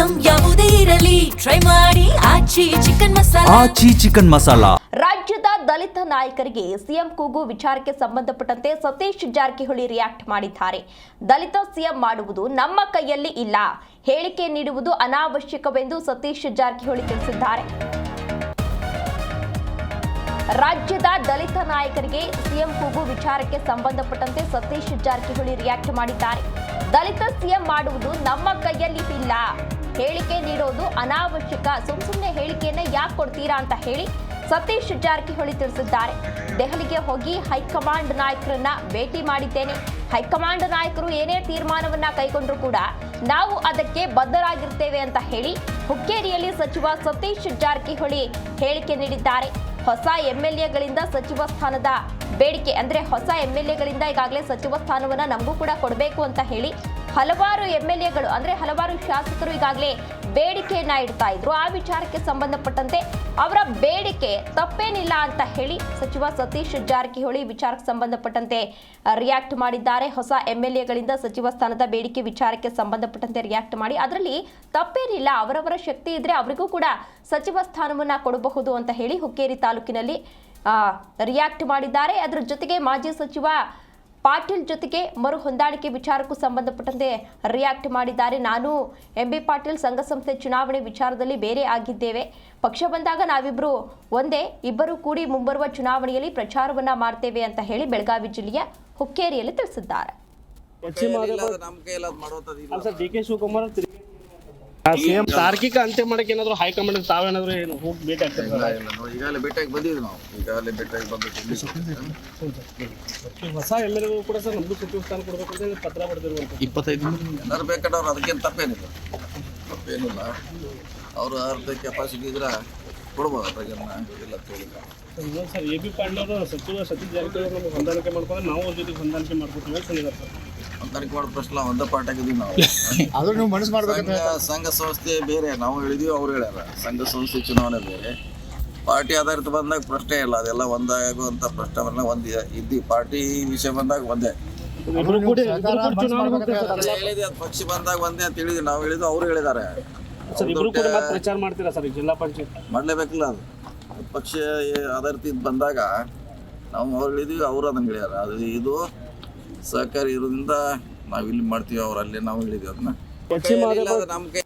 Item ಯಾವುದೇ ಇರಲಿ try ಮಾಡಿ ಆಚಿ ಚಿಕನ್ ಮಸಾಲಾ. ರಾಜ್ಯದ ದಲಿತ ನಾಯಕರಿಗೆ ಸಿಎಂ ಕೂಗು ವಿಚಾರಕ್ಕೆ ಸಂಬಂಧಪಟ್ಟಂತೆ ಸತೀಶ್ ಜಾರಕಿಹೊಳಿ ರಿಯಾಕ್ಟ್ ಮಾಡಿದ್ದಾರೆ. ದಲಿತ ಸಿಎಂ ಮಾಡುವುದು ನಮ್ಮ ಕೈಯಲ್ಲಿ ಇಲ್ಲ, ಹೇಳಿಕೆ ನೀಡುವುದು ಅನಾವಶ್ಯಕವೆಂದು ಸತೀಶ್ ಜಾರಕಿಹೊಳಿ ತಿಳಿಸಿದ್ದಾರೆ. ರಾಜ್ಯದ ದಲಿತ ನಾಯಕರಿಗೆ ಸಿಎಂ ಕೂಗು ವಿಚಾರಕ್ಕೆ ಸಂಬಂಧಪಟ್ಟಂತೆ ಸತೀಶ್ ಜಾರಕಿಹೊಳಿ ರಿಯಾಕ್ಟ್ ಮಾಡಿದ್ದಾರೆ. ದಲಿತ ಸಿಎಂ ಮಾಡುವುದು ನಮ್ಮ ಕೈಯಲ್ಲಿ ಇಲ್ಲ, ಹೇಳಿಕೆ ನೀಡೋದು ಅನಾವಶ್ಯಕ, ಸುಮ್ಮನೆ ಹೇಳಿಕೆಯನ್ನ ಯಾಕೆ ಕೊಡ್ತೀರಾ ಅಂತ ಹೇಳಿ ಸತೀಶ್ ಜಾರಕಿಹೊಳಿ ತಿಳಿಸಿದ್ದಾರೆ. ದೆಹಲಿಗೆ ಹೋಗಿ ಹೈಕಮಾಂಡ್ ನಾಯಕರನ್ನ ಭೇಟಿ ಮಾಡಿದ್ದೇನೆ. ಹೈಕಮಾಂಡ್ ನಾಯಕರು ಏನೇ ತೀರ್ಮಾನವನ್ನ ಕೈಗೊಂಡ್ರು ಕೂಡ ನಾವು ಅದಕ್ಕೆ ಬದ್ಧರಾಗಿರ್ತೇವೆ ಅಂತ ಹೇಳಿ ಹುಕ್ಕೇರಿಯಲ್ಲಿ ಸಚಿವ ಸತೀಶ್ ಜಾರಕಿಹೊಳಿ ಹೇಳಿಕೆ ನೀಡಿದ್ದಾರೆ. ಹೊಸ ಎಂಎಲ್ಎಗಳಿಂದ ಸಚಿವ ಸ್ಥಾನದ ಬೇಡಿಕೆ ಅಂದ್ರೆ ಹೊಸ ಎಂಎಲ್ಎಗಳಿಂದ ಈಗಾಗಲೇ ಸಚಿವ ಸ್ಥಾನವನ್ನ ನಮಗೂ ಕೂಡ ಕೊಡಬೇಕು ಅಂತ ಹೇಳಿ ಹಲವಾರು ಎಂಎಲ್ಎಗಳು ಅಂದ್ರೆ ಹಲವಾರು ಶಾಸಕರು ಈಗಾಗಲೇ ಬೇಡಿಕೆಯನ್ನ ಇಡ್ತಾ ಇದ್ರು. ಆ ವಿಚಾರಕ್ಕೆ ಸಂಬಂಧಪಟ್ಟಂತೆ ಅವರ ಬೇಡಿಕೆ ತಪ್ಪೇನಿಲ್ಲ ಅಂತ ಹೇಳಿ ಸಚಿವ ಸತೀಶ್ ಜಾರಕಿಹೊಳಿ ವಿಚಾರಕ್ಕೆ ಸಂಬಂಧಪಟ್ಟಂತೆ ರಿಯಾಕ್ಟ್ ಮಾಡಿದ್ದಾರೆ. ಹೊಸ ಎಂಎಲ್ಎಗಳಿಂದ ಸಚಿವ ಸ್ಥಾನದ ಬೇಡಿಕೆ ವಿಚಾರಕ್ಕೆ ಸಂಬಂಧಪಟ್ಟಂತೆ ರಿಯಾಕ್ಟ್ ಮಾಡಿ ಅದರಲ್ಲಿ ತಪ್ಪೇನಿಲ್ಲ, ಅವರವರ ಶಕ್ತಿ ಇದ್ರೆ ಅವರಿಗೂ ಕೂಡ ಸಚಿವ ಸ್ಥಾನವನ್ನ ಕೊಡಬಹುದು ಅಂತ ಹೇಳಿ ಹುಕ್ಕೇರಿ ತಾಲೂಕಿನಲ್ಲಿ ರಿಯಾಕ್ಟ್ ಮಾಡಿದ್ದಾರೆ. ಅದರ ಜೊತೆಗೆ ಮಾಜಿ ಸಚಿವ ಪಾಟೀಲ್ ಜೊತೆಗೆ ಮರು ಹೊಂದಾಣಿಕೆ ವಿಚಾರಕ್ಕೂ ಸಂಬಂಧಪಟ್ಟಂತೆ ರಿಯಾಕ್ಟ್ ಮಾಡಿದ್ದಾರೆ. ನಾನು ಎಂಬಿ ಪಾಟೀಲ್ ಸಂಘ ಸಂಸ್ಥೆ ಚುನಾವಣೆ ವಿಚಾರದಲ್ಲಿ ಬೇರೆ ಆಗಿದ್ದೇವೆ, ಪಕ್ಷ ಬಂದಾಗ ನಾವಿಬ್ರು ಒಂದೇ, ಇಬ್ಬರು ಕೂಡಿ ಮುಂಬರುವ ಚುನಾವಣೆಯಲ್ಲಿ ಪ್ರಚಾರವನ್ನ ಮಾಡ್ತೇವೆ ಅಂತ ಹೇಳಿ ಬೆಳಗಾವಿ ಜಿಲ್ಲೆಯ ಹುಕ್ಕೇರಿಯಲ್ಲಿ ತಿಳಿಸಿದ್ದಾರೆ. ಸಿಎಂ ತಾರ್ಕಿಕ ಅಂತ್ಯ ಮಾಡಕ್ಕೆ ಏನಾದ್ರು ಹೈಕಮಾಂಡ್ ತಾವೇನಾದ್ರು ಹೋಗಿ ಭೇಟಿ ಆಗ್ತಾರೆ? ಈಗಾಗಲೇ ಭೇಟಿಯಾಗಿ ಬಂದಿದ್ವಿ ನಾವು. ಈಗಾಗಲೇ ಭೇಟಿಯಾಗಿ ಬಂದಿದ್ದೀವಿ. ಹೊಸ ಎಲ್ಲರಿಗೂ ಕೂಡ ಸರ್ ನಮ್ದು ಸಚಿವ ಸ್ಥಾನ ಕೊಡಬೇಕು ಅಂತ ಪತ್ರ ಬರೆದಿರುವಂತ 25 ಎಲ್ಲರೂ ಬೇಕಾದವ್ರು ಅದಕ್ಕೇನು ತಪ್ಪೇನಿಲ್ಲ. ಅವರು ಅರ್ಧ ಕೆಪಾಸಿಟಿ ಇದ್ರೆ ಕೊಡ್ಬೋದು, ಅದ್ರಾಗೇನು ಇಲ್ಲ ತೋಳಿಲ್ಲ. ಸರ್ ಎ ಬಿ ಪಾಟೀಲ್ ಅವರು ಸಚಿವ ಸತೀಶ್ ಜಾರಕಿಹೊಳಿ ನಮ್ಗೆ ಹೊಂದಾಣಿಕೆ ಮಾಡ್ಕೊಂಡ್ರೆ ನಾವು ಅವ್ರ ಜೊತೆ ಹೊಂದಾಣಿಕೆ ಮಾಡ್ಕೊತೀವಿ ಅಂತ ಹೇಳಿದಾರೆ ಸರ್. ಹೊಂದಾಣಿಕೆ ಮಾಡೋ ಪ್ರಶ್ನೆ ಒಂದೇ ಪಾರ್ಟಿ ಆಗಿದ್ದೀವಿ ನಾವು. ಆದ್ರೂ ನೀವು ಮನಸ್ಸು ಮಾಡ್ಬೇಕಂತ ಸಂಘ ಸಂಸ್ಥೆ ಬೇರೆ, ನಾವು ಹೇಳಿದೀವಿ ಅವ್ರು ಹೇಳ್ಯಾರ. ಸಂಘ ಸಂಸ್ಥೆ ಚುನಾವಣೆ ಬೇರೆ, ಪಾರ್ಟಿ ಆಧಾರಿತ ಬಂದಾಗ ಪ್ರಶ್ನೆ ಇಲ್ಲ, ಅದೆಲ್ಲ ಒಂದಾಗುವಂಥ ಪ್ರಶ್ನೆ ಒಂದು ಇದ್ದೀವಿ. ಪಾರ್ಟಿ ವಿಷಯ ಬಂದಾಗ ಒಂದೇ ಹೇಳಿದ್ವಿ, ಅದು ಪಕ್ಷ ಬಂದಾಗ ಒಂದೇ ಅಂತ ಹೇಳಿದ್ವಿ. ನಾವು ಹೇಳಿದ್ವಿ, ಅವ್ರು ಹೇಳಿದ್ದಾರೆ. ಪ್ರಚಾರ ಮಾಡ್ತೀರಾ ಸರ್ ಜಿಲ್ಲಾ ಪಂಚಾಯತ್? ಮಾಡಲೇಬೇಕಿಲ್ಲ, ಅದು ಪಕ್ಷ ಆಧಾರಿತ ಬಂದಾಗ ನಾವು ಅವ್ರು ಹೇಳಿದ್ವಿ, ಅವರು ಅದನ್ನು ಹೇಳ್ಯಾರ. ಅದು ಇದು ಸಹಕಾರಿ ಇರೋದ್ರಿಂದ ನಾವು ಇಲ್ಲಿ ಮಾಡ್ತೀವಿ, ಅವ್ರು ಅಲ್ಲೇ ನಾವು ಹೇಳಿದ್ವಿ. ಅದನ್ನ ನಮ್ಮ ಕೈ